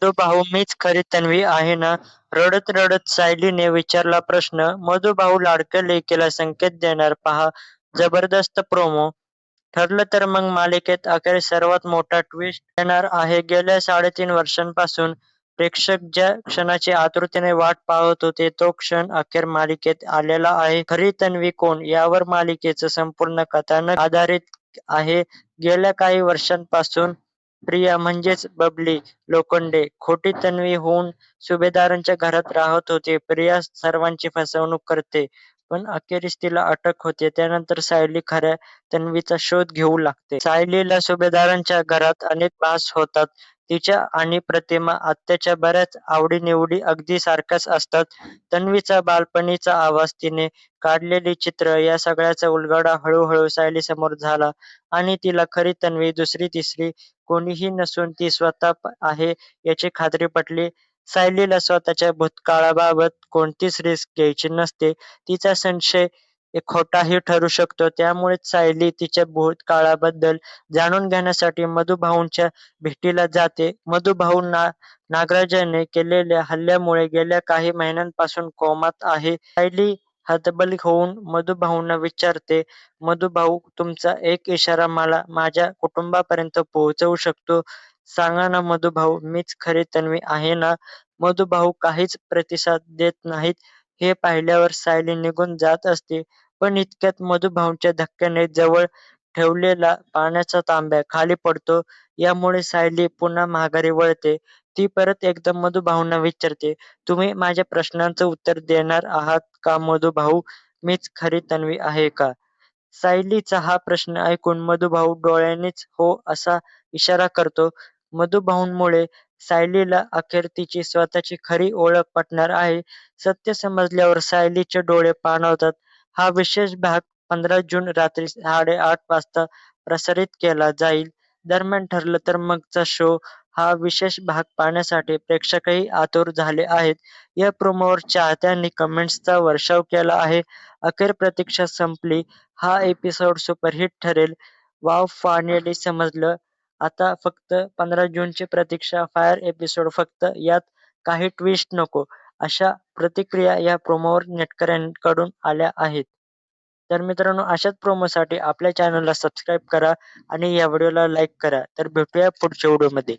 मधुभाऊ मीच खरी तन्वी आहे ना? रडत रडत सायलीने विचारला प्रश्न. मधुभाऊ लाडक्या लेकीला संकेत देणार पहा जबरदस्त प्रोमो. ठरलं तर मग मालिकेत अखेर सर्वात मोठा ट्विस्ट येणार आहे. गेल्या 3.5 वर्षांपासून प्रेक्षक ज्या क्षणाची आतुरतेने वाट पाहत होते, तो क्षण अखेर मालिकेत आलेला आहे. खरी तन्वी कोण? यावर मालिकेचं संपूर्ण कथानक आधारित आहे. गेल्या काही वर्षांपासून प्रिया म्हणजेच बबली लोखंडे खोटी तन्वी होऊन सुभेदारांच्या घरात राहत होती. प्रिया सर्वांची फसवणूक करते, पण अखेरीस तिला अटक होते. त्यानंतर सायली खऱ्या तन्वीचा शोध घेऊ लागते. सायलीला सुभेदारांच्या घरात अनेक भास होतात. तिच्या आणि प्रतिमा आत्याच्या बऱ्याच आवडी-निवडी अगदी सारख्याच असतात. तन्वीचा बालपणीचा आवाज, तिने काढलेली चित्र या सगळ्याचा उलगडा हळू-हळू सायलीसमोर झाला आणि तिला खरी तन्वी दुसरी-तिसरी कोणीही नसून ती स्वतः आहे याची खात्री पटली. सायलीला स्वतःच्या भूतकाळाबाबत कोणतीच रिस्क घ्यायची नसते. तिचा संशय खोटाही ठरू शकतो. त्यामुळेच सायली तिच्या भूतकाळाबद्दल जाणून घेण्यासाठी मधुभाऊंच्या भेटीला जाते. मधुभाऊ नागराजने केलेल्या हल्ल्यामुळे गेल्या काही महिन्यांपासून कोमात आहे. सायली हतबल होऊन मधुभाऊंना विचारते, "मधुभाऊ, तुमचा एक इशारा मला माझ्या कुटुंबापर्यंत पोहोचवू शकतो? सांगा ना मधुभाऊ, मीच खरी तन्वी आहे ना?" मधुभाऊ काहीच प्रतिसाद देत नाहीत. हे पाहिल्यावर सायली निघून जात असते. पण इतक्यात मधुभाऊंच्या धक्क्याने जवळ ठेवलेला पाण्याचा तांब्या खाली पडतो. यामुळे सायली पुन्हा माघारी वळते. ती परत एकदा मधुभाऊंना विचारते, "तुम्ही माझ्या प्रश्नांचं उत्तर देणार आहात का मधुभाऊ? मीच खरी तन्वी आहे का?" सायलीचा हा प्रश्न ऐकून मधुभाऊ डोळ्यांनीच हो असा इशारा करतो. मधुभाऊंमुळे सायलीला अखेर तिची स्वतःची खरी ओळख पटणार आहे. सत्य समजल्यावर सायलीचे डोळे पाणावतात. हा विशेष भाग 15 जून रात्री 8:30 वाजता प्रसारित केला जाईल. दरम्यान ठरलं तर मगचा शो हा विशेष भाग पाहण्यासाठी प्रेक्षकही आतुर झाले आहेत. या प्रोमोवर चाहत्यांनी कमेंट्सचा वर्षाव केला आहे. अखेर प्रतीक्षा संपली. हा एपिसोड सुपरहिट ठरेल. वॉव फायनली समजलं. आता फक्त 15 जूनची प्रतीक्षा. फायर एपिसोड फक्त. यात काही ट्विस्ट नको. अशा प्रतिक्रिया या प्रोमोवर नेटकऱ्यांकडून आल्या आहेत. तर मित्रांनो अशाच प्रोमोसाठी आपल्या चॅनलला सबस्क्राईब करा आणि या व्हिडिओला लाईक करा. तर भेटूया पुढच्या व्हिडिओमध्ये.